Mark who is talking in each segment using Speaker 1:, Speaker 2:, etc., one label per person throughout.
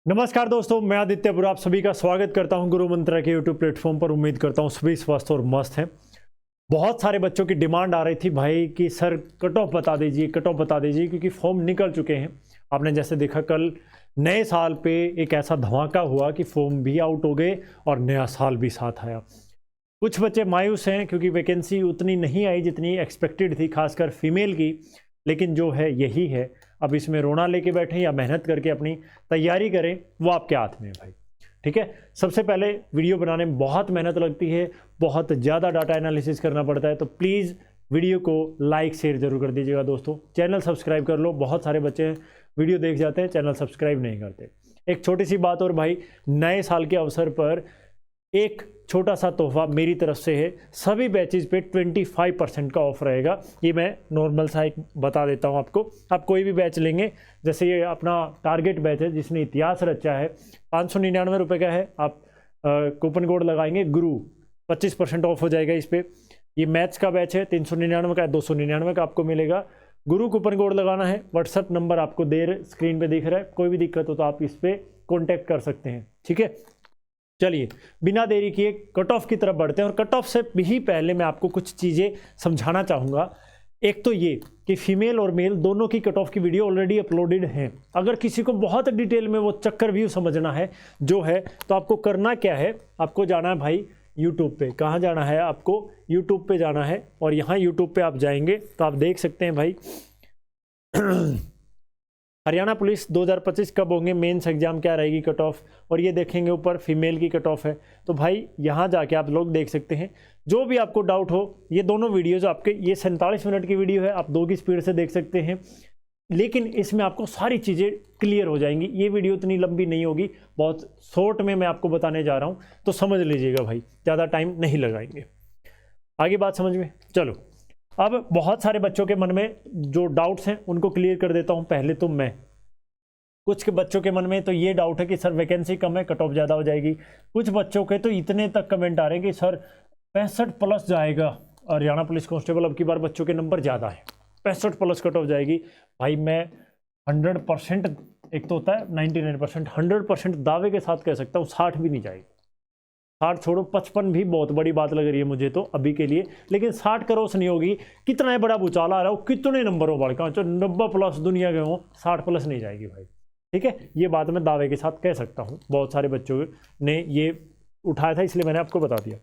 Speaker 1: नमस्कार दोस्तों, मैं आदित्य आप सभी का स्वागत करता हूं गुरु मंत्रा के यूट्यूब प्लेटफॉर्म पर। उम्मीद करता हूं सभी स्वस्थ और मस्त हैं। बहुत सारे बच्चों की डिमांड आ रही थी भाई कि सर कट ऑफ बता दीजिए, कट ऑफ बता दीजिए, क्योंकि फॉर्म निकल चुके हैं। आपने जैसे देखा कल नए साल पे एक ऐसा धमाका हुआ कि फॉर्म भी आउट हो गए और नया साल भी साथ आया। कुछ बच्चे मायूस हैं क्योंकि वैकेंसी उतनी नहीं आई जितनी एक्सपेक्टेड थी, खासकर फीमेल की। लेकिन जो है यही है, अब इसमें रोना लेके बैठें या मेहनत करके अपनी तैयारी करें, वो आपके हाथ में है भाई। ठीक है, सबसे पहले वीडियो बनाने में बहुत मेहनत लगती है, बहुत ज़्यादा डाटा एनालिसिस करना पड़ता है, तो प्लीज़ वीडियो को लाइक शेयर जरूर कर दीजिएगा दोस्तों। चैनल सब्सक्राइब कर लो, बहुत सारे बच्चे वीडियो देख जाते हैं, चैनल सब्सक्राइब नहीं करते। एक छोटी सी बात और भाई, नए साल के अवसर पर एक छोटा सा तोहफा मेरी तरफ से है। सभी बैचेज पे 25% का ऑफ रहेगा। ये मैं नॉर्मल सा एक बता देता हूँ आपको। आप कोई भी बैच लेंगे, जैसे ये अपना टारगेट बैच है जिसने इतिहास रचा है, 599 रुपये का है। आप कूपन कोड लगाएंगे गुरु, 25% ऑफ हो जाएगा इस पर। ये मैथ्स का बैच है, 399 का है, 299 का आपको मिलेगा। गुरु कूपन कोड लगाना है, व्हाट्सअप नंबर आपको स्क्रीन पे दिख रहा है। कोई भी दिक्कत हो तो आप इस पर कॉन्टैक्ट कर सकते हैं। ठीक है, चलिए बिना देरी किए कट ऑफ की तरफ बढ़ते हैं। और कट ऑफ से भी पहले मैं आपको कुछ चीज़ें समझाना चाहूँगा। एक तो ये कि फीमेल और मेल दोनों की कट ऑफ की वीडियो ऑलरेडी अपलोडेड हैं। अगर किसी को बहुत डिटेल में वो चक्कर व्यू समझना है जो है, तो आपको करना क्या है, आपको जाना है भाई यूट्यूब पे। कहाँ जाना है आपको? यूट्यूब पे जाना है। और यहाँ यूट्यूब पे आप जाएंगे तो आप देख सकते हैं भाई हरियाणा पुलिस 2025 कब होंगे, मेंस एग्जाम क्या रहेगी कट ऑफ, और ये देखेंगे ऊपर फीमेल की कट ऑफ है। तो भाई यहाँ जाके आप लोग देख सकते हैं। जो भी आपको डाउट हो, ये दोनों वीडियोज आपके, ये 47 मिनट की वीडियो है, आप 2 की स्पीड से देख सकते हैं। लेकिन इसमें आपको सारी चीज़ें क्लियर हो जाएंगी। ये वीडियो इतनी लंबी नहीं होगी, बहुत शॉर्ट में मैं आपको बताने जा रहा हूँ, तो समझ लीजिएगा भाई, ज़्यादा टाइम नहीं लगाएंगे। आगे बात समझ में, चलो। अब बहुत सारे बच्चों के मन में जो डाउट्स हैं उनको क्लियर कर देता हूं। पहले तो मैं, कुछ के बच्चों के मन में तो ये डाउट है कि सर वैकेंसी कम है, कट ऑफ ज़्यादा हो जाएगी। कुछ बच्चों के तो इतने तक कमेंट आ रहे हैं कि सर 65+ जाएगा। हरियाणा पुलिस कांस्टेबल अब की बार बच्चों के नंबर ज़्यादा है, 65+ कट ऑफ जाएगी। भाई मैं 100%, एक तो होता है 99%, 100% दावे के साथ कह सकता हूँ 60 भी नहीं जाएगी। 60 छोड़ो, 55 भी बहुत बड़ी बात लग रही है मुझे तो अभी के लिए। लेकिन 60 क्रॉस नहीं होगी। कितना है बड़ा भूचाल आ रहा हो, कितने नंबरों बढ़ का 90+ दुनिया के हों, 60+ नहीं जाएगी भाई। ठीक है, ये बात मैं दावे के साथ कह सकता हूँ। बहुत सारे बच्चों ने ये उठाया था, इसलिए मैंने आपको बता दिया।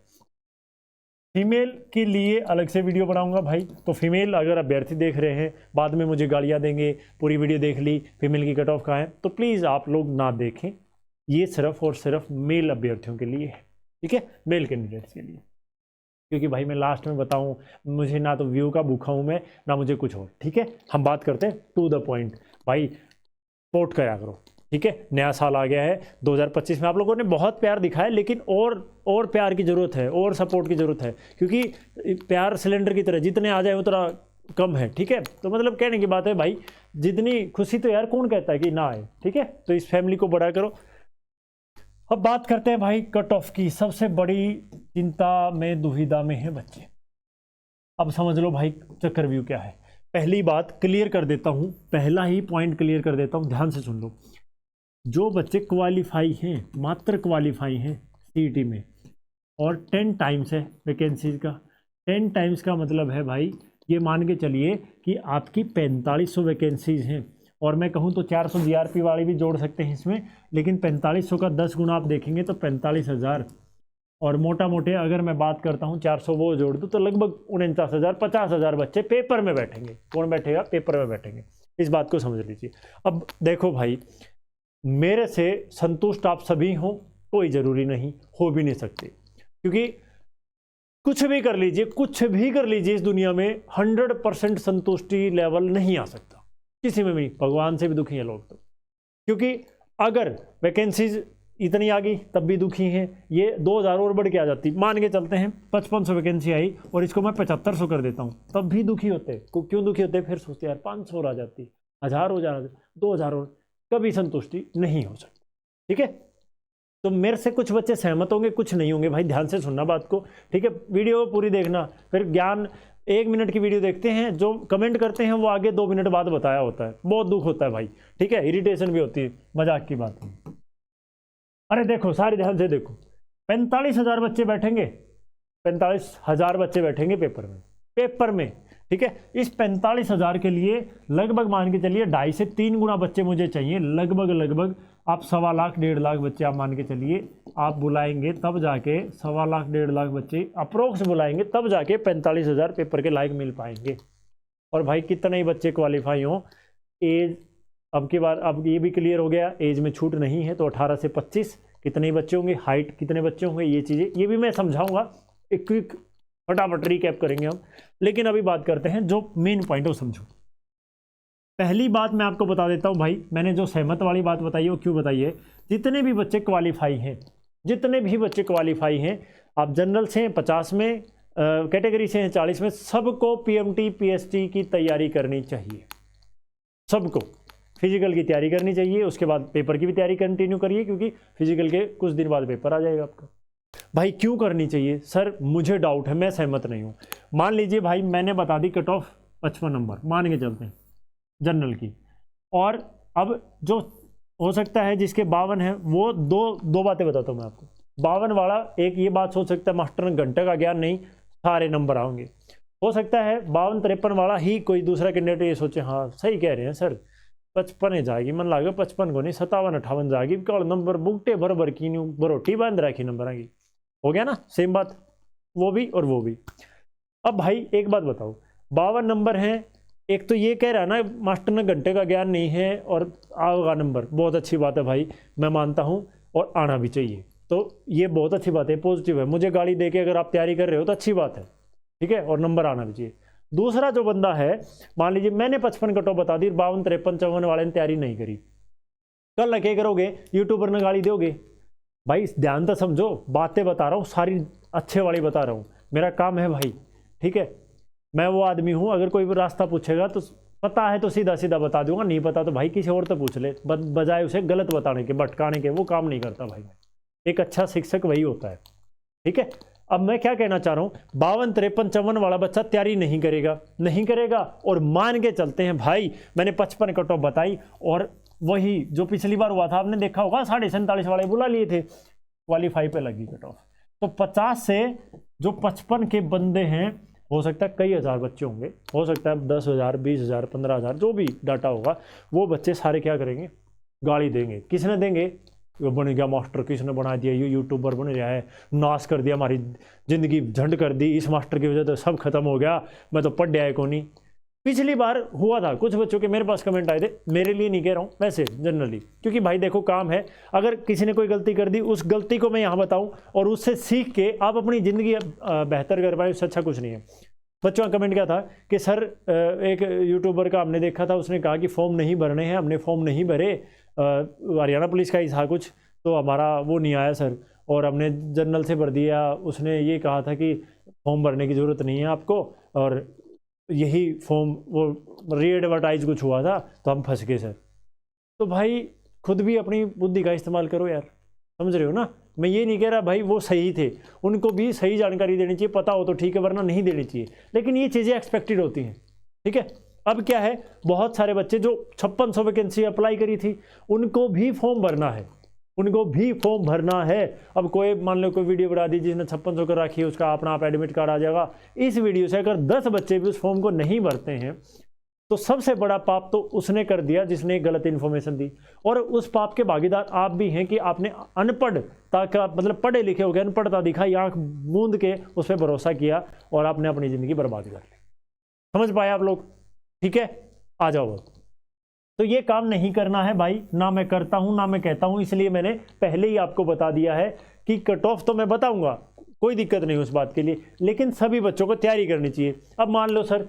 Speaker 1: फीमेल के लिए अलग से वीडियो बनाऊंगा भाई। तो फीमेल अगर अभ्यर्थी देख रहे हैं, बाद में मुझे गालियाँ देंगे, पूरी वीडियो देख ली, फीमेल की कट ऑफ कहाँ है, तो प्लीज़ आप लोग ना देखें। ये सिर्फ और सिर्फ मेल अभ्यर्थियों के लिए है। ठीक है, मेल कैंडिडेट्स के लिए। क्योंकि भाई मैं लास्ट में बताऊं, मुझे ना तो व्यू का भूखा हूं मैं, ना मुझे कुछ और। ठीक है, हम बात करते हैं टू द पॉइंट। भाई सपोर्ट करा करो। ठीक है, नया साल आ गया है 2025 में। आप लोगों ने बहुत प्यार दिखाया, लेकिन और प्यार की ज़रूरत है, और सपोर्ट की ज़रूरत है। क्योंकि प्यार सिलेंडर की तरह, जितने आ जाए उतना कम है। ठीक है, तो मतलब कहने की बात है भाई, जितनी खुशी तो यार कौन कहता है कि ना आए। ठीक है, तो इस फैमिली को बड़ा करो। अब बात करते हैं भाई कट ऑफ की। सबसे बड़ी चिंता में दुविधा में है बच्चे। अब समझ लो भाई चक्कर व्यू क्या है। पहली बात क्लियर कर देता हूं, पहला ही पॉइंट क्लियर कर देता हूं, ध्यान से सुन लो। जो बच्चे क्वालिफाई हैं, मात्र क्वालिफाई हैं सीईटी में, और 10 टाइम्स है वैकेंसीज का। 10 टाइम्स का मतलब है भाई, ये मान के चलिए कि आपकी 4500 वैकेंसीज हैं। और मैं कहूँ तो 400 जीआरपी वाली भी जोड़ सकते हैं इसमें, लेकिन 4500 का 10 गुना आप देखेंगे तो 45,000। और मोटा मोटे अगर मैं बात करता हूँ 400 वो जोड़ दूँ तो लगभग 49,000, 50,000 बच्चे पेपर में बैठेंगे। कौन बैठेगा? पेपर में बैठेंगे। इस बात को समझ लीजिए। अब देखो भाई, मेरे से संतुष्ट आप सभी हों, कोई ज़रूरी नहीं, हो भी नहीं सकते। क्योंकि कुछ भी कर लीजिए, कुछ भी कर लीजिए, इस दुनिया में 100% संतुष्टि लेवल नहीं आ सकता किसी में भी। भगवान से भी दुखी हैं लोग तो। क्योंकि अगर वैकेंसीज इतनी आ गई तब भी दुखी हैं। ये 2000 और बढ़ के आ जाती, मान के चलते हैं 5500 वैकेंसी आई और इसको मैं 7500 कर देता हूँ, तब भी दुखी होते। क्यों दुखी होते? फिर सोचते यार 500 और आ जाती, 1000 हो जाती, 2000 और, कभी संतुष्टि नहीं हो सकती। ठीक है, तो मेरे से कुछ बच्चे सहमत होंगे, कुछ नहीं होंगे। भाई ध्यान से सुनना बात को। ठीक है, वीडियो पूरी देखना। फिर ज्ञान 1 मिनट की वीडियो देखते हैं, जो कमेंट करते हैं वो आगे 2 मिनट बाद बताया होता है। बहुत दुख होता है भाई। ठीक है, इरिटेशन भी होती है, मजाक की बात है। अरे देखो सारे ध्यान से देखो, 45,000 बच्चे बैठेंगे, 45,000 बच्चे बैठेंगे पेपर में, ठीक है। इस 45,000 के लिए लगभग मान के चलिए 2.5 से 3 गुना बच्चे मुझे चाहिए, लगभग आप 1.25 लाख 1.5 लाख बच्चे आप मान के चलिए आप बुलाएंगे, तब जाके 1.25 लाख 1.5 लाख बच्चे अप्रोक्स बुलाएंगे, तब जाके 45,000 पेपर के लायक मिल पाएंगे। और भाई कितने ही बच्चे क्वालिफाई हों, एज अब की बार अब ये भी क्लियर हो गया, एज में छूट नहीं है, तो 18 से 25 कितने ही बच्चे होंगे, हाइट कितने बच्चे होंगे, ये चीज़ें ये भी मैं समझाऊंगा, एक क्विक फटाफट रिकैप करेंगे हम। लेकिन अभी बात करते हैं जो मेन पॉइंट है वो समझो। पहली बात मैं आपको बता देता हूँ भाई, मैंने जो सहमत वाली बात बताई है वो क्यों बताई है, जितने भी बच्चे क्वालिफाई हैं, जितने भी बच्चे क्वालिफाई हैं, आप जनरल से हैं 50 में, कैटेगरी से हैं 40 में, सबको पीएमटी पीएसटी की तैयारी करनी चाहिए, सबको फिजिकल की तैयारी करनी चाहिए। उसके बाद पेपर की भी तैयारी कंटिन्यू करिए, क्योंकि फिजिकल के कुछ दिन बाद पेपर आ जाएगा आपका। भाई क्यों करनी चाहिए सर, मुझे डाउट है, मैं सहमत नहीं हूँ। मान लीजिए भाई मैंने बता दी कट ऑफ 55 नंबर मान के चलते हैं जनरल की, और अब जो हो सकता है जिसके 52 है वो दो बातें बताता हूँ मैं आपको। 52 वाला एक ये बात सोच सकता है मास्टर ने घंटे का ज्ञान नहीं, सारे नंबर आएंगे। हो सकता है 52-53 वाला ही कोई दूसरा कैंडिडेट ये सोचे हाँ सही कह रहे हैं सर 55 जाएगी, मन लागे 55 को नहीं 57-58 जाएगी, कल नंबर बुकटे बरबर की न्यू बरोटी बांध रखी नंबर आएगी। हो गया ना, सेम बात, वो भी और वो भी। अब भाई एक बात बताओ, 52 नंबर हैं, एक तो ये कह रहा है ना मास्टर ने घंटे का ज्ञान नहीं है और आएगा नंबर, बहुत अच्छी बात है भाई, मैं मानता हूँ, और आना भी चाहिए, तो ये बहुत अच्छी बात है, पॉजिटिव है। मुझे गाड़ी दे के अगर आप तैयारी कर रहे हो तो अच्छी बात है, ठीक है, और नंबर आना भी चाहिए। दूसरा जो बंदा है, मान लीजिए मैंने 55 कट ऑफ बता दी, 52-53-54 वाले ने तैयारी नहीं करी, कल लगे करोगे, यूट्यूबर ने गाली दोगे। भाई ध्यान तो समझो, बातें बता रहा हूँ सारी अच्छे वाली बता रहा हूँ, मेरा काम है भाई, ठीक है, मैं वो आदमी हूँ, अगर कोई भी रास्ता पूछेगा तो पता है तो सीधा सीधा बता दूंगा, नहीं पता तो भाई किसी और तो पूछ ले, बजाय उसे गलत बताने के भटकाने के, वो काम नहीं करता भाई। एक अच्छा शिक्षक वही होता है, ठीक है। अब मैं क्या कहना चाह रहा हूँ, 52-53-54 वाला बच्चा तैयारी नहीं करेगा, और मान के चलते हैं भाई मैंने 55 कट ऑफ बताई, और वही जो पिछली बार हुआ था आपने देखा होगा, 47.5 वाले बुला लिए थे, क्वालिफाई पे लगी कट ऑफ, तो 50 से जो 55 के बंदे हैं, हो सकता है कई हज़ार बच्चे होंगे, हो सकता है 10,000 20,000 15,000 जो भी डाटा होगा, वो बच्चे सारे क्या करेंगे, गाली देंगे। किसने देंगे, वो बन गया मास्टर, किसने बना दिया, ये यूट्यूबर बन गया है, नाश कर दिया, हमारी ज़िंदगी झंड कर दी, इस मास्टर की वजह से सब खत्म हो गया, मैं तो पढ़ आया को नहीं। पिछली बार हुआ था, कुछ बच्चों के मेरे पास कमेंट आए थे, मेरे लिए नहीं कह रहा हूँ, वैसे जनरली, क्योंकि भाई देखो काम है, अगर किसी ने कोई गलती कर दी, उस गलती को मैं यहाँ बताऊँ और उससे सीख के आप अपनी ज़िंदगी बेहतर कर पाए, उससे अच्छा कुछ नहीं है। बच्चों का कमेंट क्या था कि सर एक यूट्यूबर का हमने देखा था, उसने कहा कि फॉर्म नहीं भरने हैं, हमने फॉर्म नहीं भरे, हरियाणा पुलिस का ही था कुछ, तो हमारा वो नहीं आया सर, और हमने जनरल से भर दिया, उसने ये कहा था कि फॉर्म भरने की ज़रूरत नहीं है आपको, और यही फॉर्म वो री एडवर्टाइज कुछ हुआ था तो हम फंस गए सर। तो भाई खुद भी अपनी बुद्धि का इस्तेमाल करो यार, समझ रहे हो ना। मैं ये नहीं कह रहा भाई वो सही थे, उनको भी सही जानकारी देनी चाहिए, पता हो तो ठीक है, वरना नहीं देनी चाहिए, लेकिन ये चीज़ें एक्सपेक्टेड होती हैं, ठीक है। अब क्या है, बहुत सारे बच्चे जो 5600 वैकेंसी अप्लाई करी थी, उनको भी फॉर्म भरना है, उनको भी फॉर्म भरना है। अब कोई मान लो कोई वीडियो बना दी जिसने 5600 कर रखी है, उसका अपना आप एडमिट कार्ड आ जाएगा। इस वीडियो से अगर 10 बच्चे भी उस फॉर्म को नहीं भरते हैं तो सबसे बड़ा पाप तो उसने कर दिया जिसने गलत इन्फॉर्मेशन दी, और उस पाप के भागीदार आप भी हैं कि आपने अनपढ़ता का मतलब पढ़े लिखे हो गए, अनपढ़ता दिखाई, आंख मूंद के उस पर भरोसा किया और आपने अपनी जिंदगी बर्बाद कर ली। समझ पाए आप लोग, ठीक है। आ जाओ, तो ये काम नहीं करना है भाई, ना मैं करता हूं ना मैं कहता हूं, इसलिए मैंने पहले ही आपको बता दिया है कि कट ऑफ तो मैं बताऊंगा, कोई दिक्कत नहीं उस बात के लिए, लेकिन सभी बच्चों को तैयारी करनी चाहिए। अब मान लो सर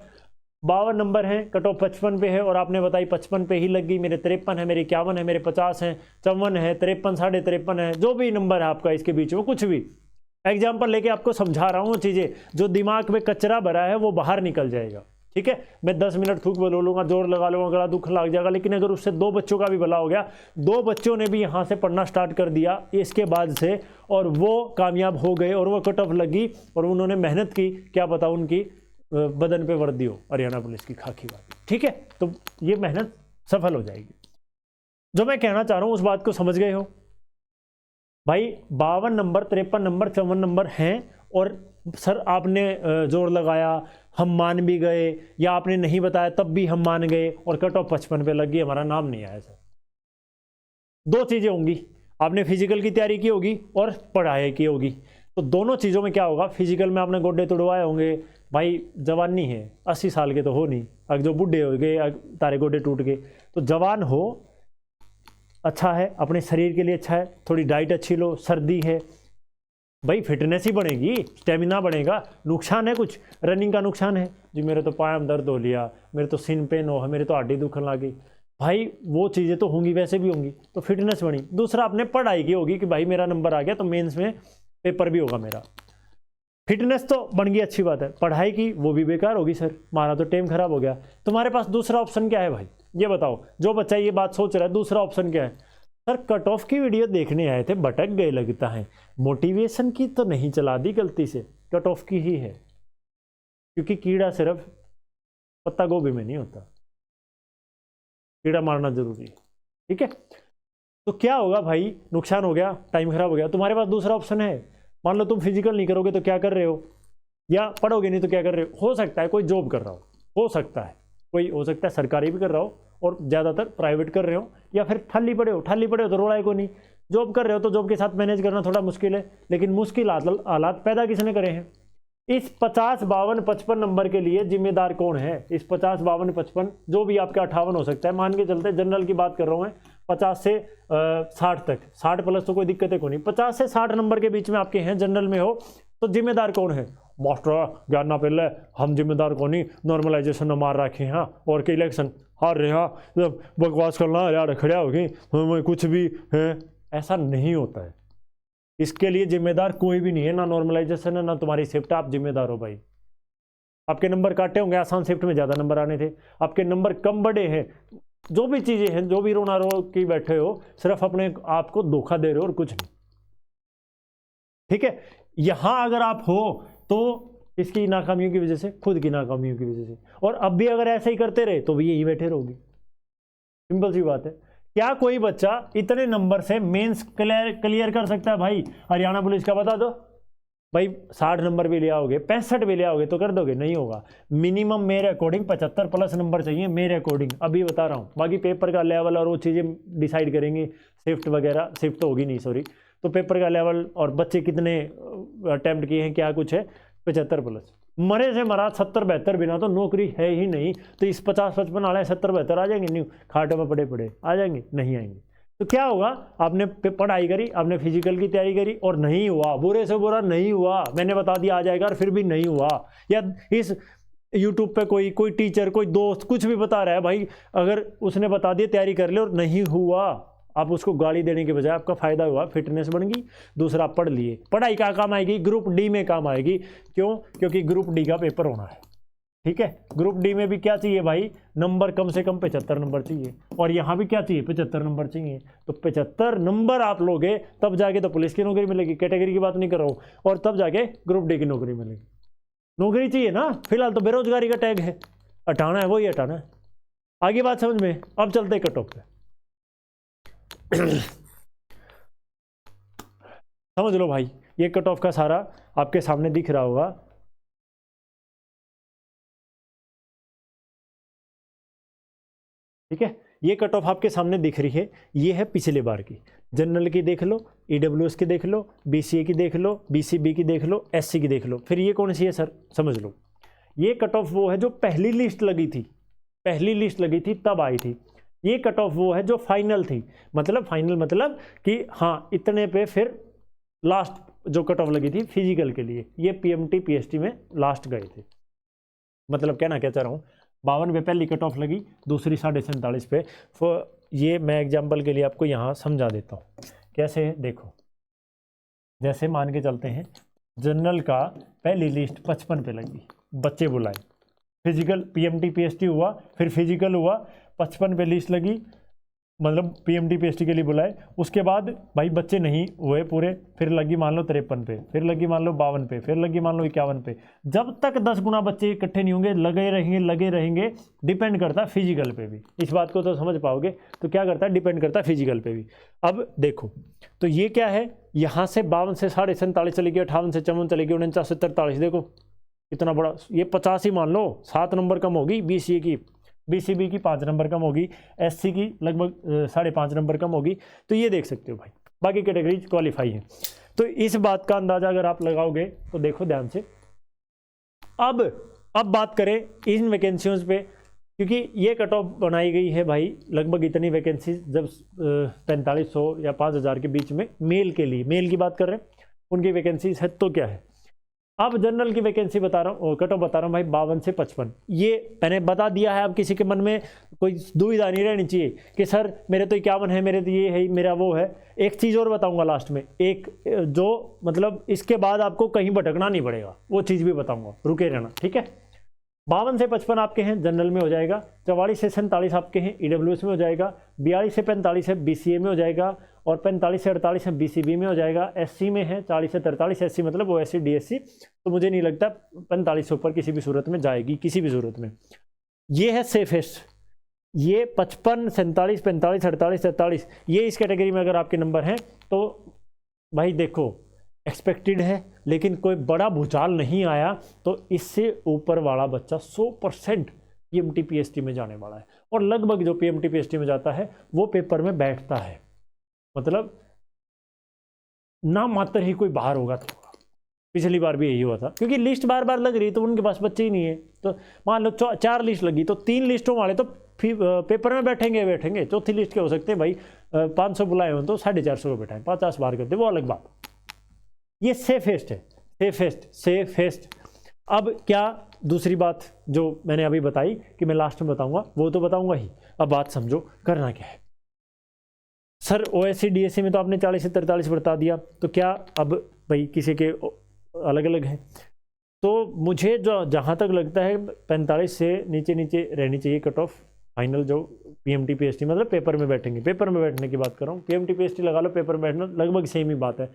Speaker 1: 52 नंबर है, कट ऑफ 55 पे है, और आपने बताई 55 पे ही लग गई, मेरे 53 है, मेरे 51 है, मेरे 50 है, 54 है, 53 53.5 है, जो भी नंबर है आपका इसके बीच में, कुछ भी एग्जाम्पल लेके आपको समझा रहा हूँ, चीज़ें जो दिमाग में कचरा भरा है वो बाहर निकल जाएगा, ठीक है। मैं 10 मिनट थूक बोल लूँगा, जोर लगा लूँगा, गला दुख लग जाएगा, लेकिन अगर उससे 2 बच्चों का भी भला हो गया, 2 बच्चों ने भी यहाँ से पढ़ना स्टार्ट कर दिया इसके बाद से, और वो कामयाब हो गए और वो कट ऑफ लगी और उन्होंने मेहनत की, क्या पता उनकी बदन पे वर्दी हो हरियाणा पुलिस की खाकी वाली, ठीक है, तो ये मेहनत सफल हो जाएगी। जो मैं कहना चाह रहा हूँ उस बात को समझ गए हो। भाई 52 नंबर, 53 नंबर, 54 नंबर हैं, और सर आपने जोर लगाया, हम मान भी गए, या आपने नहीं बताया तब भी हम मान गए, और कट ऑफ 55 पे लग गई, हमारा नाम नहीं आया सर। दो चीज़ें होंगी, आपने फिजिकल की तैयारी की होगी और पढ़ाई की होगी। तो दोनों चीज़ों में क्या होगा, फिजिकल में आपने गोड्डे तुड़वाए होंगे, भाई जवानी है, 80 साल के तो हो नहीं, अगर जो बूढ़े हो गए तारे गोड्डे टूट गए, तो जवान हो, अच्छा है, अपने शरीर के लिए अच्छा है, थोड़ी डाइट अच्छी लो, सर्दी है, भाई फिटनेस ही बढ़ेगी, स्टेमिना बढ़ेगा। नुकसान है कुछ, रनिंग का नुकसान है जी, मेरे तो पाँव में दर्द हो लिया, मेरे तो सिन पेन हो, मेरे तो हड्डी दुखने लगी, भाई वो चीज़ें तो होंगी, वैसे भी होंगी, तो फिटनेस बनी। दूसरा आपने पढ़ाई की होगी कि भाई मेरा नंबर आ गया तो मेंस में पेपर भी होगा मेरा, फिटनेस तो बन गई, अच्छी बात है। पढ़ाई की वो भी बेकार होगी सर, हमारा तो टाइम खराब हो गया। तुम्हारे पास दूसरा ऑप्शन क्या है भाई, ये बताओ, जो बच्चा ये बात सोच रहा है दूसरा ऑप्शन क्या है। सर कट ऑफ की वीडियो देखने आए थे, भटक गए लगता है, मोटिवेशन की तो नहीं चला दी गलती से, कट ऑफ की ही है, क्योंकि कीड़ा सिर्फ पत्ता गोभी में नहीं होता, कीड़ा मारना जरूरी है, ठीक है। तो क्या होगा भाई, नुकसान हो गया, टाइम खराब हो गया। तुम्हारे पास दूसरा ऑप्शन है, मान लो तुम फिजिकल नहीं करोगे तो क्या कर रहे हो, या पढ़ोगे नहीं तो क्या कर रहे हो सकता है कोई जॉब कर रहा हो सकता है कोई, हो सकता है सरकारी भी कर रहा हो और ज़्यादातर प्राइवेट कर रहे हो, या फिर ठाली पड़े हो तो रोड़ा को नहीं, जॉब कर रहे हो तो जॉब के साथ मैनेज करना थोड़ा मुश्किल है, लेकिन मुश्किल हालात पैदा किसने करे हैं। इस 50, 52, 55 नंबर के लिए जिम्मेदार कौन है। इस 50, 52, 55 जो भी आपका 58 हो सकता है, मान के चलते जनरल की बात कर रहा हूँ मैं, 50 से 60 तक, 60 प्लस तो कोई दिक्कत है को नहीं, 50 से 60 नंबर के बीच में आपके हैं, जनरल में हो, तो जिम्मेदार कौन है। मास्टर जानना पहले हम जिम्मेदार कौन नहीं, नॉर्मलाइजेशन मार रखे हैं और के इलेक्शन हार रहे हैं, बकवास करना यार, खड़ा होगी कुछ भी है, ऐसा नहीं होता है। इसके लिए जिम्मेदार कोई भी नहीं है, ना नॉर्मलाइजेशन है ना तुम्हारी शिफ्ट, आप जिम्मेदार हो भाई। आपके नंबर काटे होंगे, आसान शिफ्ट में ज़्यादा नंबर आने थे, आपके नंबर कम बड़े हैं, जो भी चीज़ें हैं, जो भी रोना रो की बैठे हो, सिर्फ अपने आप को धोखा दे रहे हो और कुछ नहीं, ठीक है। यहां अगर आप हो तो इसकी नाकामियों की वजह से, खुद की नाकामियों की वजह से, और अब भी अगर ऐसे ही करते रहे तो भी यही बैठे रहोगे, सिंपल सी बात है। क्या कोई बच्चा इतने नंबर से मेंस क्लियर कर सकता है भाई, हरियाणा पुलिस का बता दो भाई, 60 नंबर भी ले आओगे, 65 भी ले आओगे तो कर दोगे, नहीं होगा। मिनिमम मेरे अकॉर्डिंग 75 प्लस नंबर चाहिए, मेरे अकॉर्डिंग, अभी बता रहा हूँ। बाकी पेपर का लेवल और वो चीज़ें डिसाइड करेंगे, शिफ्ट वगैरह, शिफ्ट तो होगी नहीं सॉरी, तो पेपर का लेवल और बच्चे कितने अटैम्प्ट किए हैं, क्या कुछ है, 75 प्लस, मरे से मरा 70, 72 बिना तो नौकरी है ही नहीं। तो इस 50, 55 वाले 70, 72 आ जाएंगे, न्यू खाटों में पड़े पड़े आ जाएंगे, नहीं आएंगे। तो क्या होगा, आपने पढ़ाई करी, आपने फिजिकल की तैयारी करी और नहीं हुआ, बुरे से बुरा नहीं हुआ, मैंने बता दिया आ जाएगा और फिर भी नहीं हुआ, या इस यूट्यूब पे कोई टीचर, कोई दोस्त कुछ भी बता रहा है भाई, अगर उसने बता दिया तैयारी कर ले और नहीं हुआ, आप उसको गाली देने के बजाय आपका फायदा हुआ, फिटनेस बन गई। दूसरा पढ़ लिए, पढ़ाई का काम आएगी, ग्रुप डी में काम आएगी, क्यों, क्योंकि ग्रुप डी का पेपर होना है, ठीक है। ग्रुप डी में भी क्या चाहिए भाई, नंबर कम से कम 75 नंबर चाहिए, और यहाँ भी क्या चाहिए, 75 नंबर चाहिए। तो 75 नंबर आप लोगे तब जाके तो पुलिस की नौकरी मिलेगी, कैटेगरी की बात नहीं कर रहा हूँ, और तब जाके ग्रुप डी की नौकरी मिलेगी। नौकरी चाहिए ना, फिलहाल तो बेरोजगारी का टैग है, हटाना है वही हटाना है। आगे बात समझ में। अब चलते कट ऑफ पे समझ लो भाई, ये कट ऑफ का सारा आपके सामने दिख रहा होगा, ठीक है। ये कट ऑफ आपके सामने दिख रही है, ये है पिछले बार की, जनरल की देख लो, ईडब्ल्यूएस की देख लो, बीसीए की देख लो, बीसीबी की देख लो, एससी की देख लो, फिर ये कौन सी है सर, समझ लो। ये कट ऑफ वो है जो पहली लिस्ट लगी थी, पहली लिस्ट लगी थी तब आई थी। ये कट ऑफ वो है जो फाइनल थी, मतलब फाइनल मतलब कि हाँ इतने पे फिर लास्ट जो कट ऑफ लगी थी फिजिकल के लिए, ये पीएमटी पीएसटी में लास्ट गए थे। मतलब कहना क्या चाह रहा हूँ, 52 पे पहली कट ऑफ लगी, दूसरी 47.5 पे। ये मैं एग्जाम्पल के लिए आपको यहाँ समझा देता हूँ कैसे है। देखो, जैसे मान के चलते हैं जनरल का पहली लिस्ट 55 पे लगी, बच्चे बुलाए, फिजिकल पीएमटी पीएसटी हुआ, फिर फिजिकल हुआ, 55 पे लिस्ट लगी, मतलब पीएमटी पीएसटी के लिए बुलाए। उसके बाद भाई बच्चे नहीं हुए पूरे, फिर लगी मान लो 53 पे, फिर लगी मान लो 52 पे, फिर लगी मान लो 51 पे। जब तक 10 गुना बच्चे इकट्ठे नहीं होंगे, लगे रहेंगे। डिपेंड करता है फिजिकल पे भी, इस बात को तो समझ पाओगे। तो क्या करता है, डिपेंड करता है फिजिकल पे भी। अब देखो, तो ये क्या है, यहाँ से 52 से 47.5 चलेगी, 58 से 54 चलेगी, 49 से 43, देखो इतना बड़ा, ये 50 ही मान लो, 7 नंबर कम होगी BCA की, BCB की 5 नंबर कम होगी, SC की लगभग 5.5 नंबर कम होगी। तो ये देख सकते हो भाई, बाकी कैटेगरीज क्वालिफाई है। तो इस बात का अंदाजा अगर आप लगाओगे तो देखो ध्यान से। अब बात करें इन वैकेंसियों पे, क्योंकि ये कट ऑफ बनाई गई है भाई लगभग इतनी वैकेंसी जब 4500 या 5000 के बीच में मेल के लिए, मेल की बात कर रहे हैं, उनकी वैकेंसीज है। तो क्या है, अब जनरल की वैकेंसी बता रहा हूँ, कट ऑफ बता रहा हूँ भाई 52 से 55। ये मैंने बता दिया है, अब किसी के मन में कोई दुविधा नहीं रहनी चाहिए कि सर मेरे तो 51 है, मेरे तो ये है, मेरा वो है। एक चीज़ और बताऊंगा लास्ट में, एक जो मतलब इसके बाद आपको कहीं भटकना नहीं पड़ेगा, वो चीज़ भी बताऊंगा, रुके रहना, ठीक है। 52 से 55 आपके हैं जनरल में हो जाएगा, 44 से 47 आपके हैं EWS में हो जाएगा, 42 से 45 है BCA में हो जाएगा, और 45 से 48 है BCB में हो जाएगा। SC में है 40 से 43, SC मतलब OSC DSC, तो मुझे नहीं लगता 45 से ऊपर किसी भी सूरत में जाएगी, किसी भी सूरत में। ये है सेफेस्ट, ये 55, 47, 45, 48, 43, ये इस कैटेगरी में अगर आपके नंबर हैं तो भाई देखो एक्सपेक्टेड है, लेकिन कोई बड़ा भूचाल नहीं आया, तो इससे ऊपर वाला बच्चा 100% PMT PST में जाने वाला है। और लगभग जो PMT PST में जाता है वो पेपर में बैठता है, मतलब ना मात्र ही कोई बाहर होगा तो। पिछली बार भी यही हुआ था, क्योंकि लिस्ट बार बार लग रही तो उनके पास बच्चे ही नहीं है। तो मान लो 4 लिस्ट लगी, तो 3 लिस्टों वाले तो पेपर में बैठेंगे। चौथी लिस्ट के हो सकते हैं भाई 500 बुलाए हो तो 450 को बैठाएं, 50 बार करते, वो अलग बात। ये सेफेस्ट है, सेफेस्ट। अब क्या दूसरी बात जो मैंने अभी बताई कि मैं लास्ट में बताऊंगा, वो तो बताऊंगा ही। अब बात समझो करना क्या है। सर OSC DSC में तो आपने 40 से 43 बता दिया, तो क्या अब भाई किसी के अलग अलग हैं, तो मुझे जो जहाँ तक लगता है 45 से नीचे रहनी चाहिए कट ऑफ फाइनल, जो PMT PST मतलब पेपर में बैठेंगे। पेपर में बैठने की बात कर रहा हूँ, PMT PST लगा लो, पेपर में बैठना लगभग सेम ही बात है,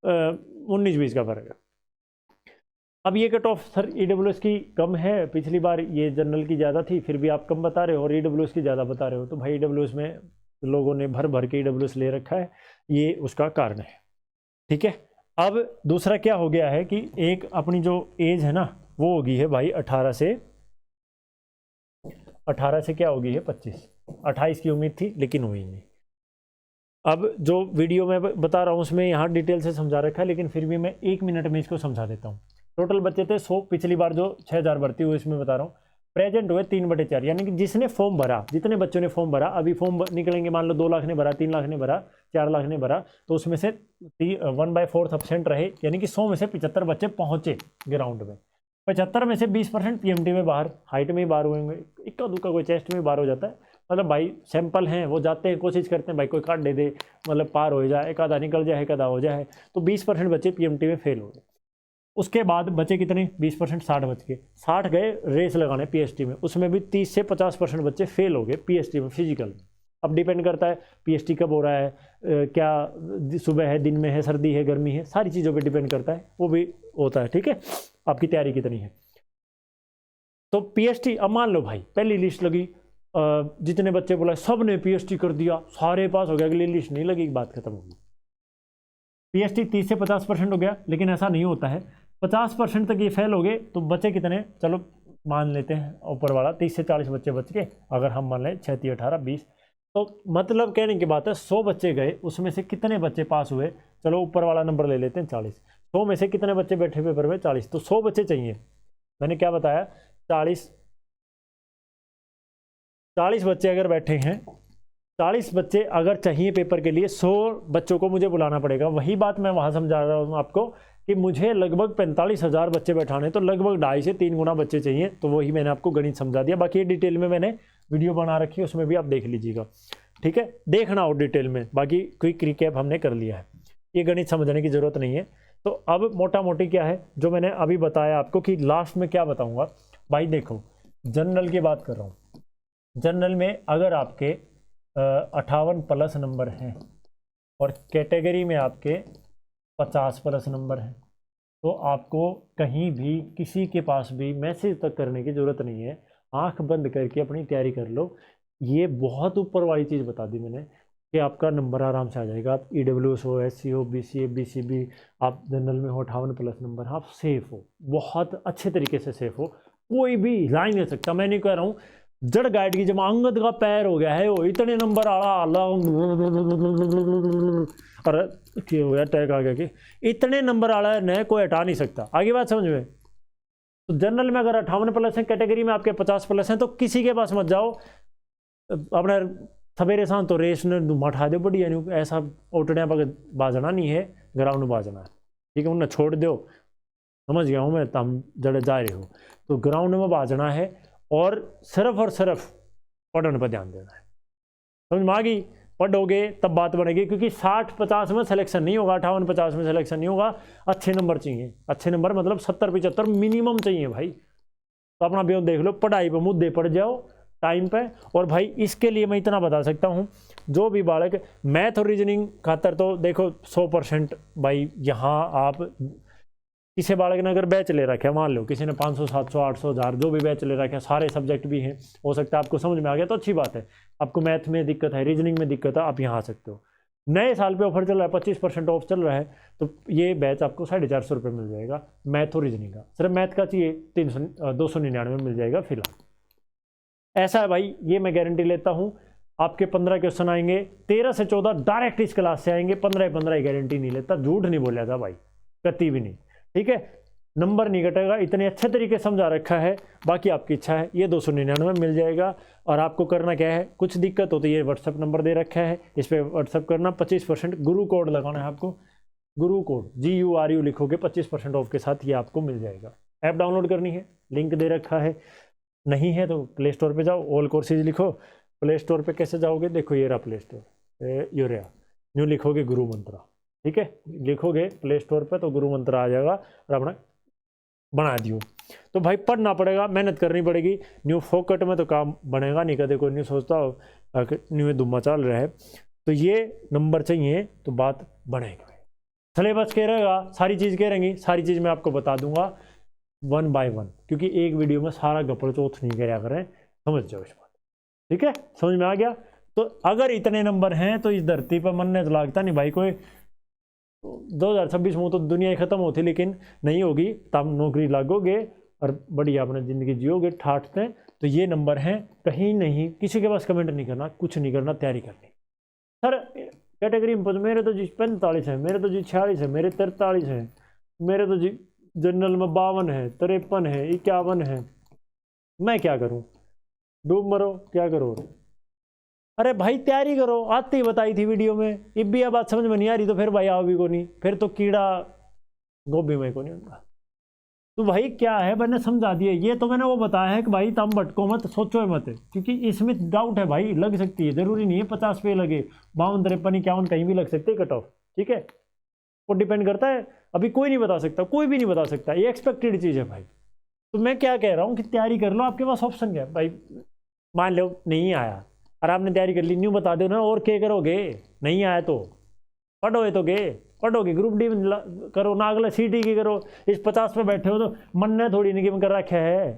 Speaker 1: 19-20 का फर्क है। अब ये कट ऑफ सर EWS की कम है, पिछली बार ये जनरल की ज़्यादा थी, फिर भी आप कम बता रहे हो, और EWS की ज़्यादा बता रहे हो, तो भाई EWS में लोगों ने भर के EWS ले रखा है, ये उसका कारण है, ठीक है। अब दूसरा क्या हो गया है कि एक अपनी जो एज है ना वो होगी है भाई 18 से क्या होगी है 25, 28 की उम्मीद थी लेकिन हुई नहीं। अब जो वीडियो में बता रहा हूँ उसमें यहाँ डिटेल से समझा रखा है, लेकिन फिर भी मैं 1 मिनट में इसको समझा देता हूँ। टोटल बच्चे थे 100, पिछली बार जो 6000 भर्ती हुई इसमें बता रहा हूँ, प्रेजेंट हुए 3/4, यानी कि जिसने फॉर्म भरा, जितने बच्चों ने फॉर्म भरा, अभी फॉर्म निकलेंगे, मान लो 2 लाख ने भरा, 3 लाख ने भरा, 4 लाख ने भरा, तो उसमें से 1/4 एब्सेंट रहे, यानी कि 100 में से 75 बच्चे पहुंचे ग्राउंड में। 75 में से 20% PMT में बाहर, हाइट में ही बाहर हुए होंगे, इक्का दुक्का कोई चेस्ट में बाहर हो जाता है, मतलब भाई सैंपल हैं, वो जाते हैं, कोशिश करते हैं भाई कोई काट दे, मतलब पार हो जाए, एक आधा निकल जाए, एक आधा हो जाए, तो 20% बच्चे PMT में फेल हो गए। उसके बाद बचे कितने, 20%, 60 बच के 60 गए रेस लगाने PST में, उसमें भी 30 से 50% बच्चे फेल हो गए PST में फिजिकल। अब डिपेंड करता है PST कब हो रहा है, क्या सुबह है, दिन में है, सर्दी है, गर्मी है, सारी चीज़ों पे डिपेंड करता है, वो भी होता है, ठीक है, आपकी तैयारी कितनी है। तो PST, अब मान लो भाई पहली लिस्ट लगी, जितने बच्चे बोला सब ने PST कर दिया, सारे पास हो गया, अगली लिस्ट नहीं लगी, बात खत्म होगी। PST 30 से 50% हो गया, लेकिन ऐसा नहीं होता है, 50% तक ये फेल हो गए, तो बचे कितने, चलो मान लेते हैं ऊपर वाला 30 से 40 बच्चे बच के, अगर हम मान लें 6, 18, 20, तो मतलब कहने की बात है 100 बच्चे गए, उसमें से कितने बच्चे पास हुए, चलो ऊपर वाला नंबर ले लेते हैं 40, 100 में से कितने बच्चे बैठे पेपर में 40, तो 100 बच्चे चाहिए। मैंने क्या बताया, 40 बच्चे अगर बैठे हैं, 40 बच्चे अगर चाहिए पेपर के लिए, 100 बच्चों को मुझे बुलाना पड़ेगा। वही बात मैं वहाँ समझा रहा हूँ आपको कि मुझे लगभग 45,000 बच्चे बैठाने, तो लगभग 2.5 से 3 गुना बच्चे चाहिए, तो वही मैंने आपको गणित समझा दिया। बाकी ये डिटेल में मैंने वीडियो बना रखी है, उसमें भी आप देख लीजिएगा, ठीक है, देखना हो डिटेल में, बाकी क्विक रिकैप हमने कर लिया है, ये गणित समझने की ज़रूरत नहीं है। तो अब मोटा मोटी क्या है जो मैंने अभी बताया आपको, कि लास्ट में क्या बताऊँगा भाई, देखो जनरल की बात कर रहा हूँ, जनरल में अगर आपके 58+ नंबर हैं और कैटेगरी में आपके 50+ नंबर हैं, तो आपको कहीं भी किसी के पास भी मैसेज तक करने की ज़रूरत नहीं है, आंख बंद करके अपनी तैयारी कर लो। ये बहुत ऊपर वाली चीज़ बता दी मैंने कि आपका नंबर आराम से आ जाएगा। आप EWS हो, SC हो, BCA, BCB, आप जनरल में हो 58+ नंबर, आप सेफ हो, बहुत अच्छे तरीके से सेफ हो, कोई भी हिला ही नहीं सकता। मैं नहीं कह रहा हूँ जड़ गाइड की जब अंगद का पैर हो गया है वो इतने नंबर आला और क्या हो गया, टैग आ गया कि इतने नंबर आला ने कोई हटा नहीं सकता। आगे बात समझ में? तो जनरल में अगर 58+ है, कैटेगरी में आपके 50+ हैं, तो किसी के पास मत जाओ, अपना सवेरे शाम तो रेस ने मठा दो बढ़िया, नहीं ऐसा ओटड़िया पर बाजना नहीं है, ग्राउंड में बाजना है, ठीक है, उन्हें छोड़ दो, समझ गया हूँ मैं, तुम जड़े जा रहे हो तो ग्राउंड में बाजना है और सिर्फ पढ़ने पर ध्यान देना है। समझ में आ गई? पढ़ोगे तब बात बनेगी, क्योंकि 60-50 में सिलेक्शन नहीं होगा, 58-50 में सिलेक्शन नहीं होगा, अच्छे नंबर चाहिए। अच्छे नंबर मतलब 70-75 मिनिमम चाहिए भाई। तो अपना भी देख लो, पढ़ाई पर मुद्दे पड़ जाओ टाइम पे। और भाई इसके लिए मैं इतना बता सकता हूँ, जो भी बालक मैथ और रीजनिंग खातर तो देखो 100% भाई, यहाँ आप किसी बालक ने अगर बैच ले रखे, मान लो किसी ने 500, 700, 800, 1000 जो भी बैच ले रखे, सारे सब्जेक्ट भी हैं, हो सकता है आपको समझ में आ गया तो अच्छी बात है। आपको मैथ में दिक्कत है, रीजनिंग में दिक्कत है, आप यहाँ आ सकते हो। नए साल पे ऑफर चल रहा है, 25% ऑफ चल रहा है, तो ये बैच आपको 450 रुपये मिल जाएगा मैथ और रीजनिंग का। सिर्फ मैथ का चाहिए 299 मिल जाएगा फिलहाल। ऐसा है भाई, ये मैं गारंटी लेता हूँ। आपके 15 क्वेश्चन आएंगे, 13 से 14 डायरेक्ट इस क्लास से आएंगे, 15 गारंटी नहीं लेता, झूठ नहीं बोला था भाई, कति भी नहीं, ठीक है। नंबर नहीं घटेगा, इतने अच्छे तरीके समझा रखा है, बाकी आपकी इच्छा है। ये 299 मिल जाएगा। और आपको करना क्या है, कुछ दिक्कत होती है, व्हाट्सएप नंबर दे रखा है, इस पर व्हाट्सएप करना, 25% गुरु कोड लगाना है आपको, गुरु कोड GURU लिखोगे, 25% ऑफ के साथ ये आपको मिल जाएगा। ऐप डाउनलोड करनी है, लिंक दे रखा है, नहीं है तो प्ले स्टोर पर जाओ, ऑल कोर्सेज लिखो। प्ले स्टोर पर कैसे जाओगे, देखो ये रहा प्ले स्टोर, ये रहा, न्यू लिखोगे गुरु मंत्रा, ठीक है, लिखोगे प्ले स्टोर पे तो गुरु मंत्र आ जाएगा और अपना बना दियो। तो भाई पढ़ना पड़ेगा, मेहनत करनी पड़ेगी। न्यू फोकट में तो काम बनेगा नहीं, कदे कोई नहीं सोचता हो न्यू में दुम्मा चल रहा है, तो ये नंबर चाहिए तो बात बनेगी। सिलेबस क्या रहेगा, सारी चीज़ क्या रहेंगी, सारी चीज़ मैं आपको बता दूंगा 1 by 1, क्योंकि एक वीडियो में सारा गपड़ चौथ नहीं कराया करें, समझ जाओ इस बात, ठीक है, समझ में आ गया। तो अगर इतने नंबर हैं तो इस धरती पर मन ने तो लागता नहीं भाई कोई 2026 में तो दुनिया ही खत्म होती, लेकिन नहीं होगी, तब नौकरी लागोगे और बढ़िया अपना ज़िंदगी जियोगे ठाटते। तो ये नंबर हैं, कहीं नहीं, किसी के पास कमेंट नहीं करना, कुछ नहीं करना, तैयारी करनी। सर कैटेगरी में मेरे तो जी 45 है, मेरे तो जी 46 है, मेरे 43 है, मेरे तो जी जनरल में 52 है, 53 है, 51 है, मैं क्या करूँ, डूब मरो, क्या करो। अरे भाई तैयारी करो, आती ही बताई थी वीडियो में, अब भी बात समझ में नहीं आ रही तो फिर भाई आओ भी को नहीं, फिर तो कीड़ा गोभी में को नहीं होगा। तो भाई क्या है, मैंने समझा दिया, ये तो मैंने वो बताया है कि भाई तुम भटको मत, सोचो मत, क्योंकि इसमें डाउट है भाई, लग सकती है, जरूरी नहीं है 50 पे लगे, 52, 53, 51 कहीं भी लग सकते है कट ऑफ, ठीक है, वो डिपेंड करता है, अभी कोई नहीं बता सकता, कोई भी नहीं बता सकता, ये एक्सपेक्टेड चीज़ है भाई। तो मैं क्या कह रहा हूँ कि तैयारी कर लो, आपके पास ऑप्शन क्या है भाई, मान लो नहीं आया और आपने तैयारी कर ली, न्यू बता दो ना, और क्या करोगे, नहीं आया तो पढ़ोगे तो पढ़ोगे, ग्रुप डी करो ना, अगला CT की करो। इस 50 पे बैठे हो तो मन ने थोड़ी नहीं कर रखा है,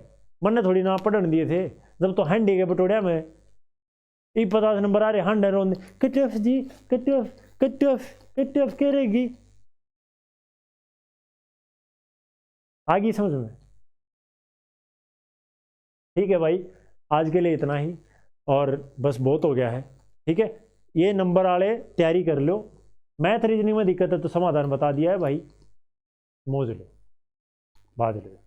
Speaker 1: मन ने थोड़ी ना पढ़ने दिए थे, जब तो हैंडी के बटोड़िया में 50 नंबर आ रहे, हंड रोन कट जी, कट ऑफ कह रहेगी, आ गई समझ में, ठीक है भाई, आज के लिए इतना ही, और बस बहुत हो गया है, ठीक है। ये नंबर वाले तैयारी कर लो, मैथ रीजनिंग में दिक्कत है तो समाधान बता दिया है भाई, मौज लो, बाज लो।